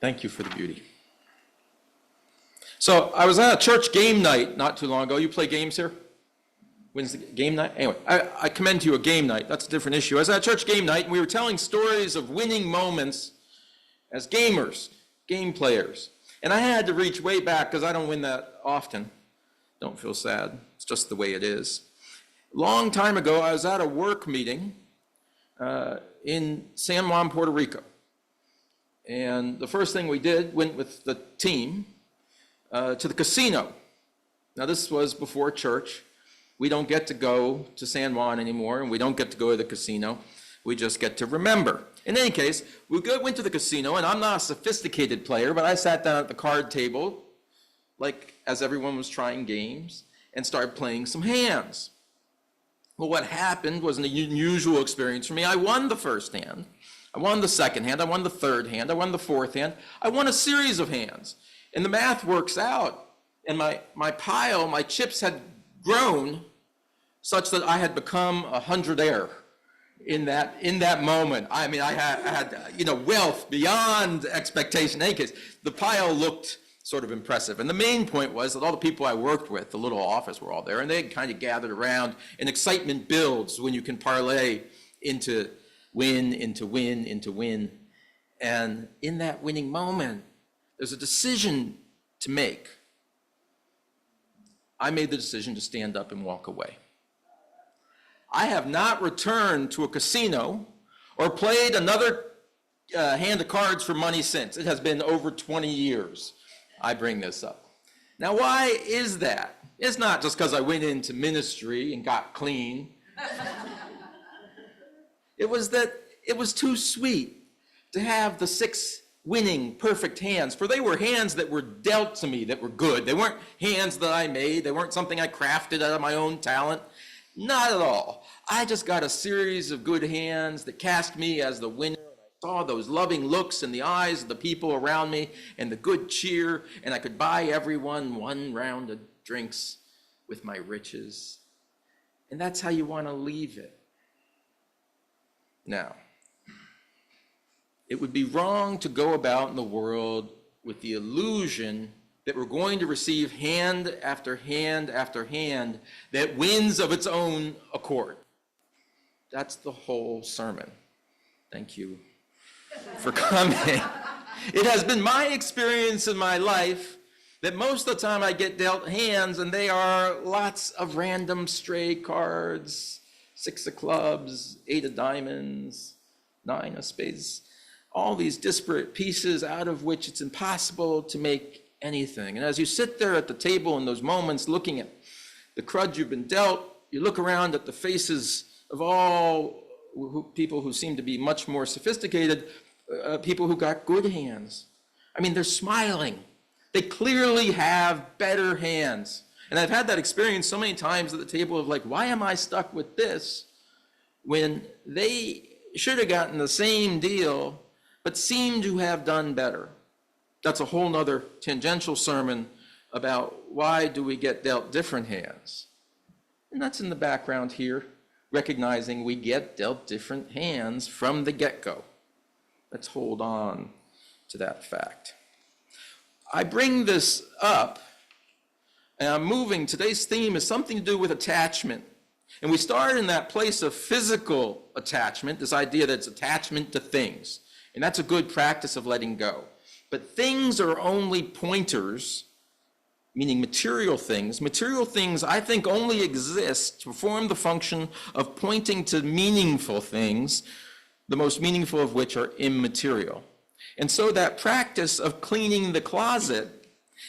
Thank you for the beauty. So I was at a church game night not too long ago. You play games here? When's the game night? Anyway, I commend to you a game night. That's a different issue. I was at a church game night, and we were telling stories of winning moments as gamers, game players. And I had to reach way back because I don't win that often. Don't feel sad. It's just the way it is. Long time ago, I was at a work meeting in San Juan, Puerto Rico. And the first thing we did, went with the team to the casino. Now, this was before church. We don't get to go to San Juan anymore, and we don't get to go to the casino. We just get to remember. In any case, we went to the casino, and I'm not a sophisticated player, but I sat down at the card table, like as everyone was trying games, and started playing some hands. Well, what happened was an unusual experience for me. I won the first hand. I won the second hand. I won the third hand. I won the fourth hand. I won a series of hands. And the math works out. And my pile, my chips had grown such that I had become a hundredaire in that moment. I mean, I had wealth beyond expectation. In any case, the pile looked sort of impressive. And the main point was that all the people I worked with, the little office, were all there, and they had kind of gathered around, and excitement builds when you can parlay into win, into win, into win. And in that winning moment, there's a decision to make. I made the decision to stand up and walk away. I have not returned to a casino or played another hand of cards for money since. It has been over 20 years I bring this up. Now, why is that? It's not just because I went into ministry and got clean. It was that it was too sweet to have the 6 winning perfect hands, for they were hands that were dealt to me that were good. They weren't hands that I made. They weren't something I crafted out of my own talent. Not at all. I just got a series of good hands that cast me as the winner. I saw those loving looks in the eyes of the people around me and the good cheer, and I could buy everyone 1 round of drinks with my riches. And that's how you want to leave it. Now, it would be wrong to go about in the world with the illusion that we're going to receive hand after hand after hand that wins of its own accord. That's the whole sermon. Thank you for coming. It has been my experience in my life that most of the time I get dealt hands, and they are lots of random stray cards, 6 of clubs, 8 of diamonds, 9 of spades, all these disparate pieces out of which it's impossible to make anything. And as you sit there at the table in those moments looking at the crud you've been dealt, you look around at the faces of all people who seem to be much more sophisticated, people who got good hands. I mean, they're smiling. They clearly have better hands. And I've had that experience so many times at the table of like, why am I stuck with this when they should have gotten the same deal but seem to have done better? That's a whole nother tangential sermon about why do we get dealt different hands. And that's in the background here, recognizing we get dealt different hands from the get-go. Let's hold on to that fact. I bring this up, and I'm moving. Today's theme is something to do with attachment. And we start in that place of physical attachment, this idea that it's attachment to things. And that's a good practice of letting go. But things are only pointers, meaning material things. Material things, I think, only exist to perform the function of pointing to meaningful things, the most meaningful of which are immaterial. And so that practice of cleaning the closet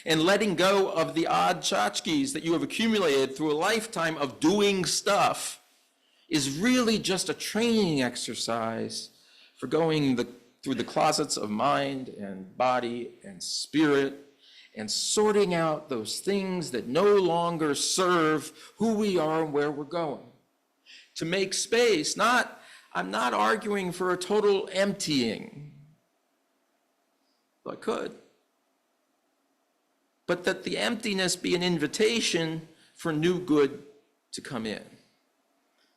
and letting go of the odd tchotchkes that you have accumulated through a lifetime of doing stuff is really just a training exercise for going through the closets of mind and body and spirit and sorting out those things that no longer serve who we are and where we're going. To make space, I'm not arguing for a total emptying. Well, I could. But that the emptiness be an invitation for new good to come in.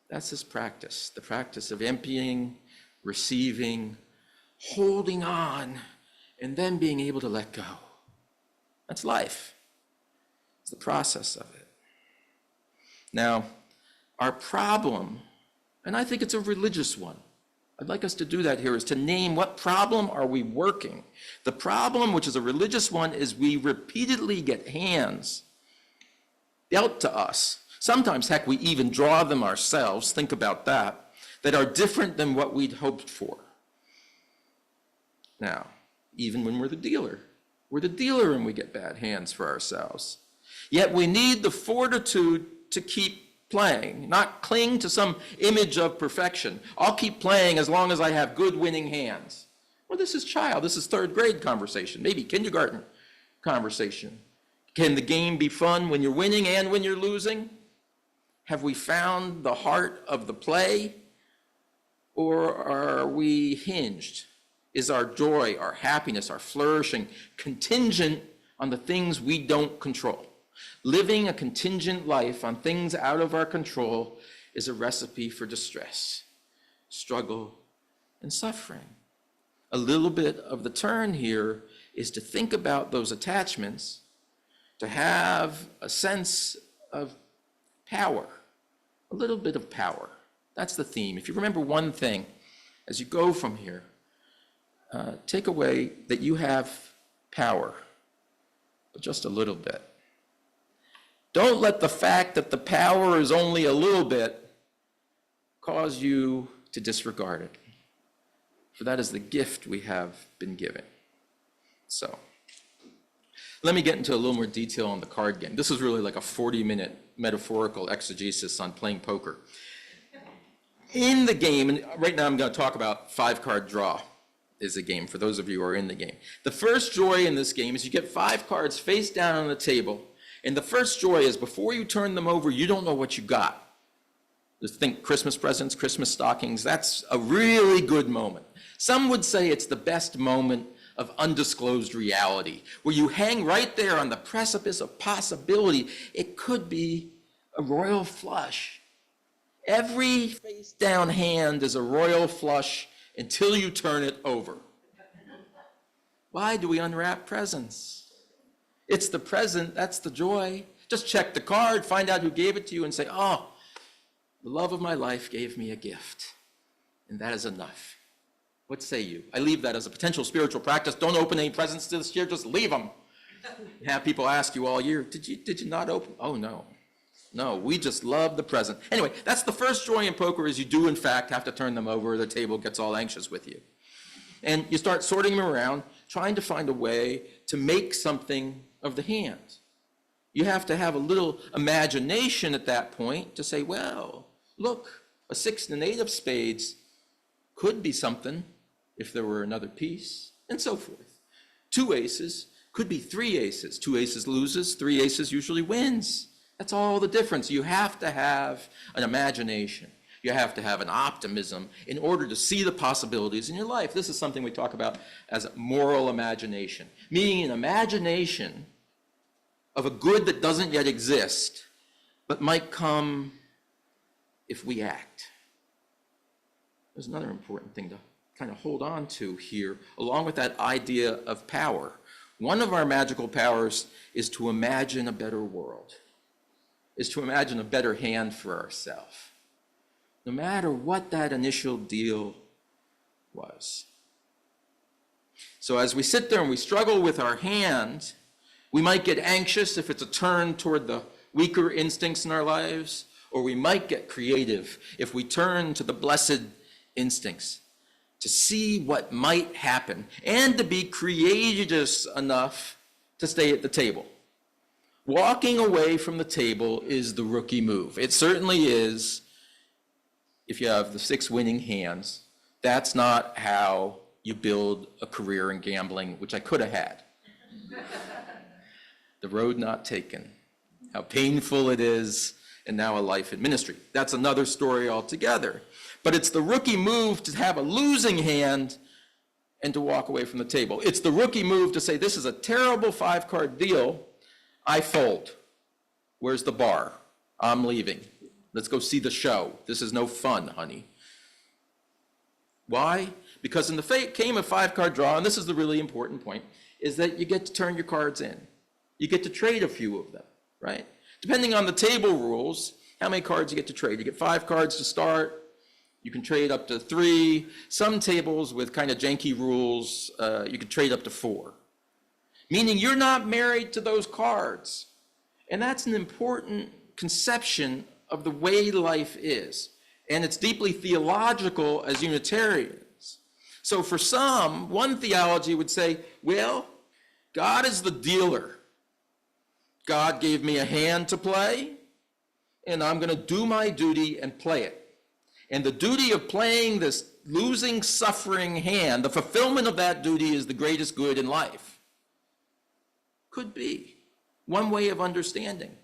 That's this practice, the practice of emptying, receiving, holding on, and then being able to let go. That's life. It's the process of it. Now, our problem, and I think it's a religious one, I'd like us to do that here, is to name what problem are we working. The problem, which is a religious one, is we repeatedly get hands dealt to us. Sometimes, heck, we even draw them ourselves, think about that are different than what we'd hoped for. Now, even when we're the dealer and we get bad hands for ourselves. Yet we need the fortitude to keep playing, not cling to some image of perfection. I'll keep playing as long as I have good winning hands. Well, this is third grade conversation, maybe kindergarten conversation. Can the game be fun when you're winning and when you're losing? Have we found the heart of the play? Or are we hinged? Is our joy, our happiness, our flourishing contingent on the things we don't control? Living a contingent life on things out of our control is a recipe for distress, struggle, and suffering. A little bit of the turn here is to think about those attachments, to have a sense of power, a little bit of power. That's the theme. If you remember one thing, as you go from here, take away that you have power, but just a little bit. Don't let the fact that the power is only a little bit cause you to disregard it, for that is the gift we have been given. So, let me get into a little more detail on the card game. This is really like a 40-minute metaphorical exegesis on playing poker. In the game, and right now I'm going to talk about 5-card draw is a game for those of you who are in the game. The first joy in this game is you get 5 cards face down on the table, and the first joy is before you turn them over, you don't know what you got. Just think Christmas presents, Christmas stockings. That's a really good moment. Some would say it's the best moment of undisclosed reality, where you hang right there on the precipice of possibility. It could be a royal flush. Every face-down hand is a royal flush until you turn it over. Why do we unwrap presents? It's the present, that's the joy. Just check the card, find out who gave it to you, and say, oh, the love of my life gave me a gift, and that is enough. What say you? I leave that as a potential spiritual practice. Don't open any presents this year, just leave them. Have people ask you all year, did you not open? Oh, no. No, we just love the present. Anyway, that's the first joy in poker, is you do, in fact, have to turn them over. The table gets all anxious with you. And you start sorting them around, trying to find a way to make something of the hand. You have to have a little imagination at that point to say, well, look, a 6 and an 8 of spades could be something if there were another piece, and so forth. 2 aces could be 3 aces. 2 aces loses, 3 aces usually wins. That's all the difference. You have to have an imagination. You have to have an optimism in order to see the possibilities in your life. This is something we talk about as moral imagination, meaning an imagination of a good that doesn't yet exist, but might come if we act. There's another important thing to kind of hold on to here, along with that idea of power. One of our magical powers is to imagine a better world, is to imagine a better hand for ourselves, no matter what that initial deal was. So as we sit there and we struggle with our hand, we might get anxious if it's a turn toward the weaker instincts in our lives, or we might get creative if we turn to the blessed instincts to see what might happen and to be courageous enough to stay at the table. Walking away from the table is the rookie move. It certainly is if you have the 6 winning hands. That's not how you build a career in gambling, which I could have had. The road not taken. How painful it is, and now a life in ministry. That's another story altogether. But it's the rookie move to have a losing hand and to walk away from the table. It's the rookie move to say, this is a terrible 5-card deal. I fold. Where's the bar? I'm leaving. Let's go see the show. This is no fun, honey. Why? Because in the game of 5-card draw, and this is the really important point, is that you get to turn your cards in. You get to trade a few of them, right? Depending on the table rules, how many cards you get to trade. You get 5 cards to start. You can trade up to 3. Some tables with kind of janky rules, you can trade up to 4. Meaning you're not married to those cards. And that's an important conception of the way life is. And it's deeply theological as Unitarians. So for some, one theology would say, well, God is the dealer. God gave me a hand to play, and I'm going to do my duty and play it. And the duty of playing this losing, suffering hand, the fulfillment of that duty is the greatest good in life. Could be one way of understanding.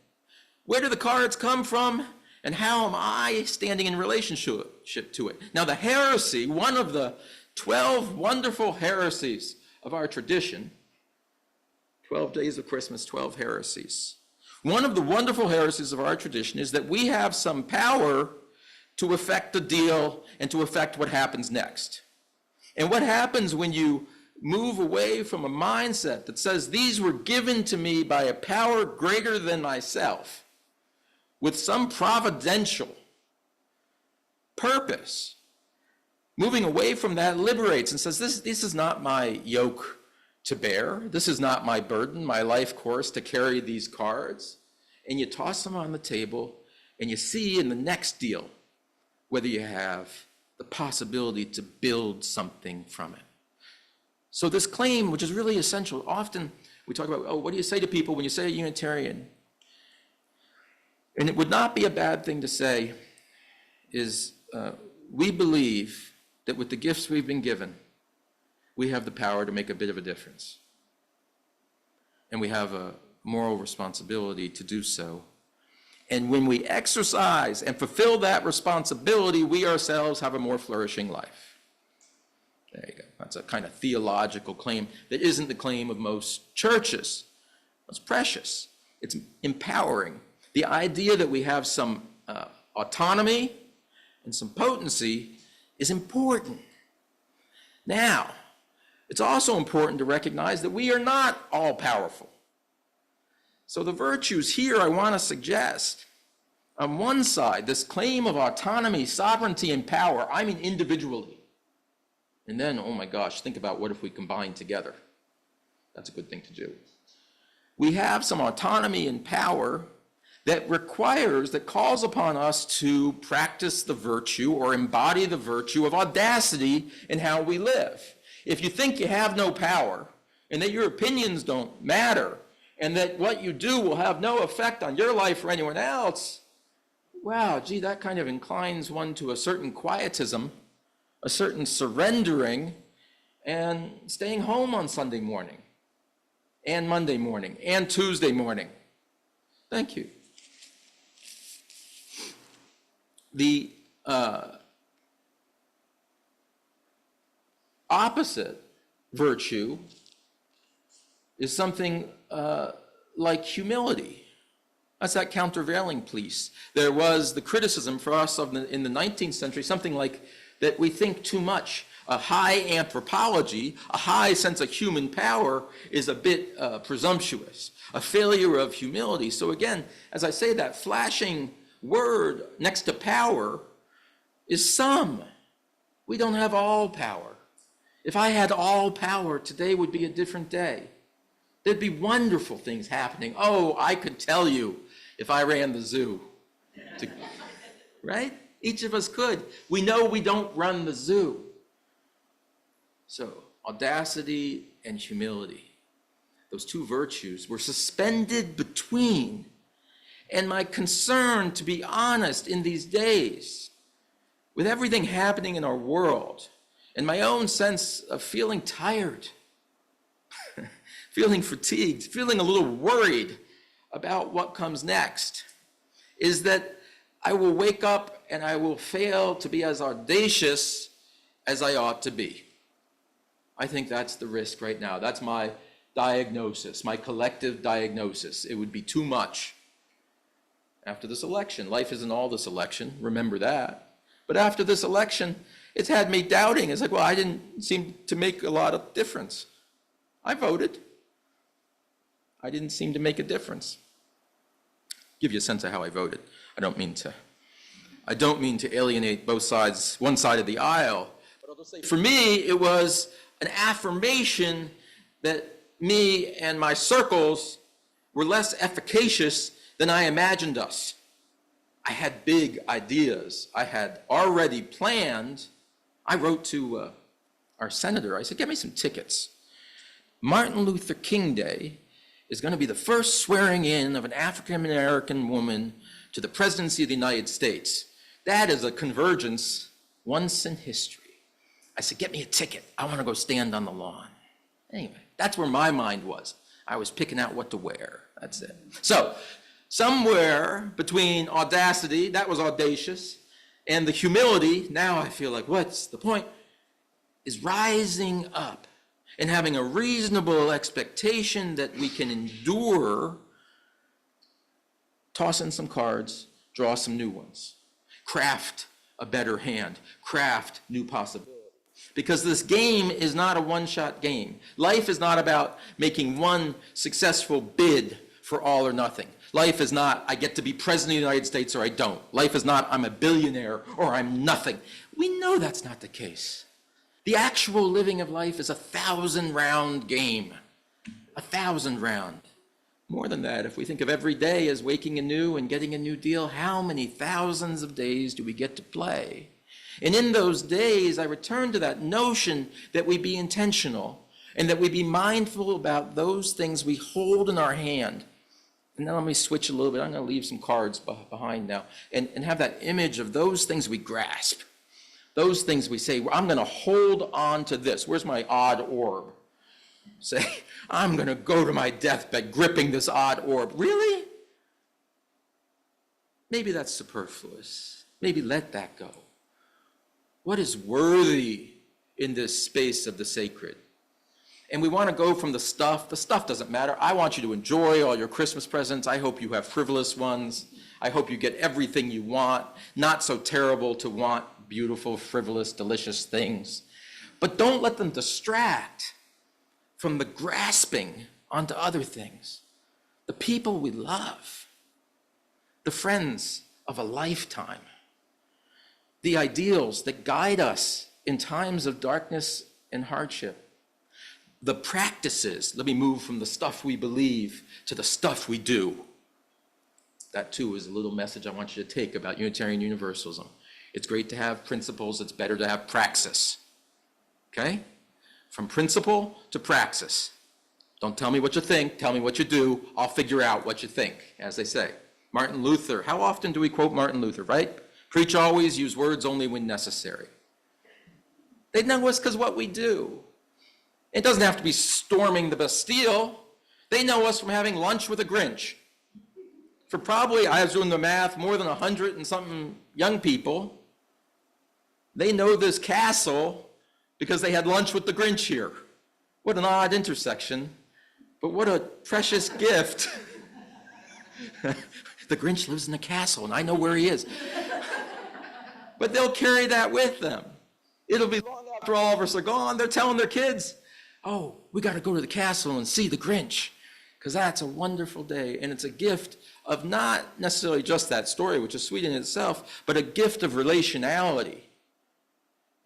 Where do the cards come from, and how am I standing in relationship to it? Now, the heresy, one of the 12 wonderful heresies of our tradition, 12 days of Christmas, 12 heresies. One of the wonderful heresies of our tradition is that we have some power to affect the deal and to affect what happens next. And what happens when you move away from a mindset that says these were given to me by a power greater than myself, with some providential purpose, moving away from that liberates and says, this is not my yoke to bear. This is not my burden, my life course to carry these cards. And you toss them on the table and you see in the next deal whether you have the possibility to build something from it. So this claim, which is really essential, often we talk about, oh, what do you say to people when you say a Unitarian? And it would not be a bad thing to say is we believe that with the gifts we've been given, we have the power to make a bit of a difference. And we have a moral responsibility to do so. And when we exercise and fulfill that responsibility, we ourselves have a more flourishing life. There you go. That's a kind of theological claim that isn't the claim of most churches. It's precious. It's empowering. The idea that we have some autonomy and some potency is important. Now, it's also important to recognize that we are not all powerful. So the virtues here I want to suggest, on one side, this claim of autonomy, sovereignty, and power, I mean individually. And then, oh my gosh, think about what if we combine together. That's a good thing to do. We have some autonomy and power that requires, that calls upon us to practice the virtue or embody the virtue of audacity in how we live. If you think you have no power and that your opinions don't matter and that what you do will have no effect on your life or anyone else, wow, gee, that kind of inclines one to a certain quietism, a certain surrendering, and staying home on Sunday morning and Monday morning and Tuesday morning. Thank you. The opposite virtue is something like humility. That's that countervailing piece. There was the criticism for us in the 19th century, something like that we think too much. A high anthropology, a high sense of human power is a bit presumptuous, a failure of humility. So again, as I say, that flashing word next to power is some. We don't have all power. If I had all power, today would be a different day. There'd be wonderful things happening. Oh, I could tell you if I ran the zoo. Right? Each of us could. We know we don't run the zoo. So, audacity and humility, those two virtues were suspended between. And my concern, to be honest, in these days, with everything happening in our world, and my own sense of feeling tired, feeling fatigued, feeling a little worried about what comes next, is that I will wake up and I will fail to be as audacious as I ought to be. I think that's the risk right now. That's my diagnosis, my collective diagnosis. It would be too much. After this election, life isn't all this election, remember that. But after this election, It's had me doubting. It's like, well, I didn't seem to make a lot of difference. I voted. I didn't seem to make a difference. Give you a sense of how I voted. I don't mean to alienate both sides, one side of the aisle. But I'll just say, for me, it was an affirmation that me and my circles were less efficacious than I imagined us. I had big ideas. I had already planned. I wrote to our senator. I said, get me some tickets. Martin Luther King Day is going to be the first swearing in of an African-American woman to the presidency of the United States. That is a convergence once in history. I said, get me a ticket. I want to go stand on the lawn. Anyway, that's where my mind was. I was picking out what to wear. That's it. So, somewhere between audacity, that was audacious, and the humility, now I feel like, what's the point, is rising up and having a reasonable expectation that we can endure, toss in some cards, draw some new ones, craft a better hand, craft new possibilities. Because this game is not a one-shot game. Life is not about making one successful bid for all or nothing. Life is not, I get to be president of the United States or I don't. Life is not, I'm a billionaire or I'm nothing. We know that's not the case. The actual living of life is a 1,000-round game. 1,000 round. More than that, if we think of every day as waking anew and getting a new deal, how many thousands of days do we get to play? And in those days, I return to that notion that we be intentional and that we be mindful about those things we hold in our hand. And now let me switch a little bit. I'm going to leave some cards behind now and have that image of those things we grasp. Those things we say, I'm going to hold on to this. Where's my odd orb? Say, I'm going to go to my deathbed gripping this odd orb. Really? Maybe that's superfluous. Maybe let that go. What is worthy in this space of the sacred? And we want to go from the stuff. The stuff doesn't matter. I want you to enjoy all your Christmas presents. I hope you have frivolous ones. I hope you get everything you want. Not so terrible to want beautiful, frivolous, delicious things. But don't let them distract from the grasping onto other things. The people we love. The friends of a lifetime. The ideals that guide us in times of darkness and hardship. The practices, let me move from the stuff we believe to the stuff we do. That too is a little message I want you to take about Unitarian Universalism. It's great to have principles, it's better to have praxis. Okay? From principle to praxis. Don't tell me what you think, tell me what you do, I'll figure out what you think, as they say. Martin Luther, how often do we quote Martin Luther, right? Preach always, use words only when necessary. They know us because what we do. It doesn't have to be storming the Bastille. They know us from having lunch with a Grinch. For probably, I was doing the math, more than 100 and something young people, they know this castle because they had lunch with the Grinch here. What an odd intersection, but what a precious gift. The Grinch lives in a castle, and I know where he is. But they'll carry that with them. It'll be long after all of us are gone. They're telling their kids, oh, we got to go to the castle and see the Grinch, because that's a wonderful day. And it's a gift of not necessarily just that story, which is sweet in itself, but a gift of relationality.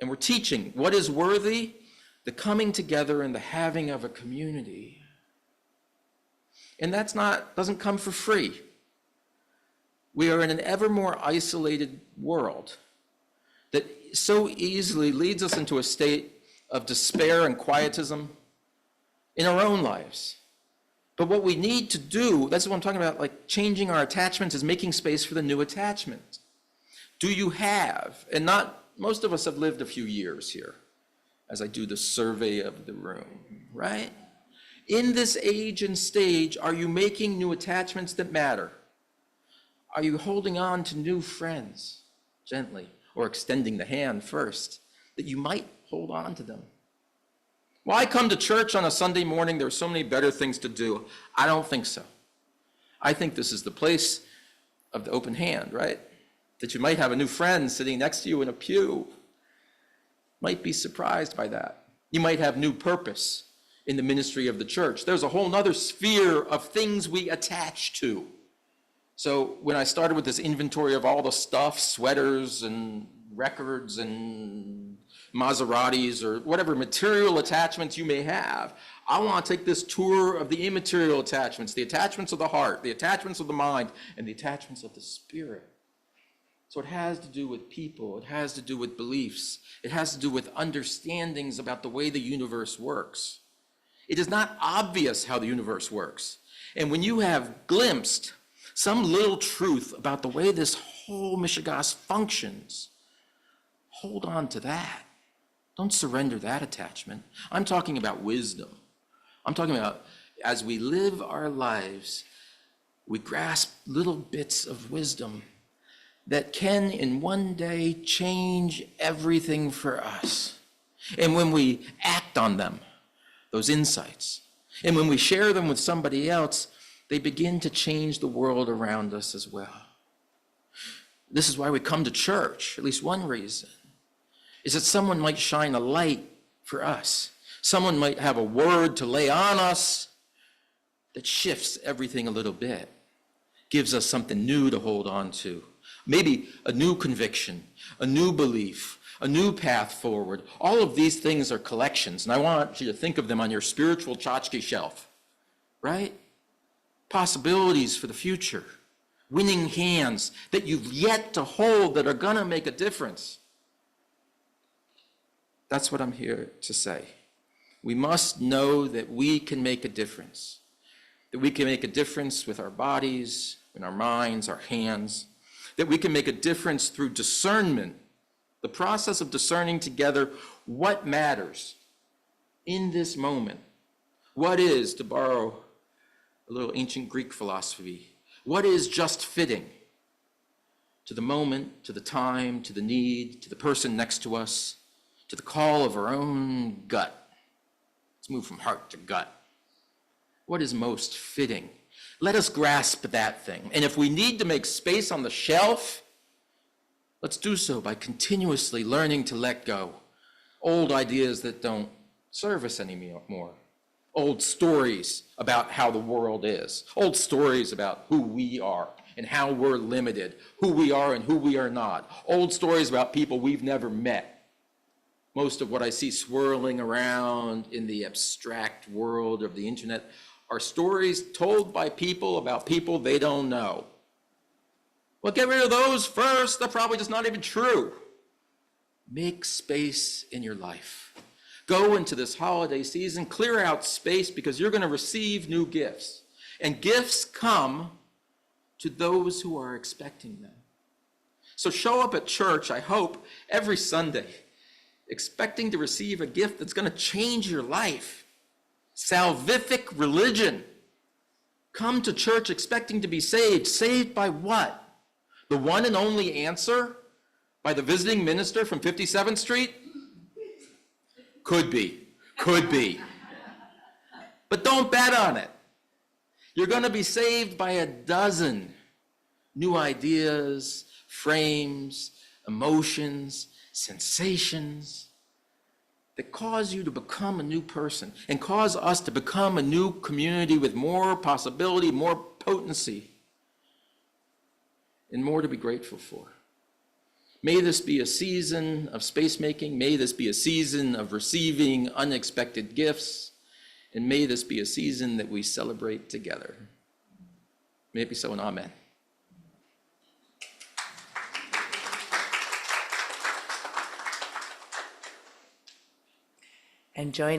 And we're teaching what is worthy, the coming together and the having of a community. And doesn't come for free. We are in an ever more isolated world that so easily leads us into a state of despair and quietism in our own lives. But what we need to do, that's what I'm talking about, like changing our attachments, is making space for the new attachment. Do you have, and not, most of us have lived a few years here, as I do the survey of the room, right? In this age and stage, are you making new attachments that matter? Are you holding on to new friends gently, or extending the hand first, that you might hold on to them? Well, I come to church on a Sunday morning, there are so many better things to do. I don't think so. I think this is the place of the open hand, right? That you might have a new friend sitting next to you in a pew. might be surprised by that. You might have new purpose in the ministry of the church. There's a whole nother sphere of things we attach to. So when I started with this inventory of all the stuff, sweaters and records and Maseratis or whatever material attachments you may have, I want to take this tour of the immaterial attachments, the attachments of the heart, the attachments of the mind, and the attachments of the spirit. So it has to do with people, it has to do with beliefs, it has to do with understandings about the way the universe works. It is not obvious how the universe works. And when you have glimpsed some little truth about the way this whole Mishigas functions, hold on to that. Don't surrender that attachment. I'm talking about wisdom. I'm talking about as we live our lives, we grasp little bits of wisdom that can in one day change everything for us. And when we act on them, those insights, and when we share them with somebody else, they begin to change the world around us as well. This is why we come to church, at least one reason, is that someone might shine a light for us. Someone might have a word to lay on us that shifts everything a little bit, gives us something new to hold on to. Maybe a new conviction, a new belief, a new path forward. All of these things are collections, and I want you to think of them on your spiritual tchotchke shelf, right? Possibilities for the future, winning hands that you've yet to hold that are gonna make a difference. That's what I'm here to say. We must know that we can make a difference, that we can make a difference with our bodies, in our minds, our hands, that we can make a difference through discernment, the process of discerning together what matters in this moment. What is, to borrow a little ancient Greek philosophy, what is just fitting to the moment, to the time, to the need, to the person next to us, to the call of our own gut. Let's move from heart to gut. What is most fitting? Let us grasp that thing. And if we need to make space on the shelf, let's do so by continuously learning to let go. Old ideas that don't serve us anymore. Old stories about how the world is. Old stories about who we are and how we're limited, who we are and who we are not. Old stories about people we've never met. Most of what I see swirling around in the abstract world of the internet are stories told by people about people they don't know. Well, get rid of those first. They're probably just not even true. Make space in your life. Go into this holiday season, clear out space because you're going to receive new gifts. And gifts come to those who are expecting them. So show up at church, I hope, every Sunday, expecting to receive a gift that's going to change your life. Salvific religion. Come to church expecting to be saved. Saved by what? The one and only answer? By the visiting minister from 57th Street? Could be. But don't bet on it. You're going to be saved by a dozen new ideas, frames, emotions, sensations that cause you to become a new person and cause us to become a new community with more possibility, more potency, and more to be grateful for. May this be a season of space making. May this be a season of receiving unexpected gifts. And may this be a season that we celebrate together. May it be so, and amen. And join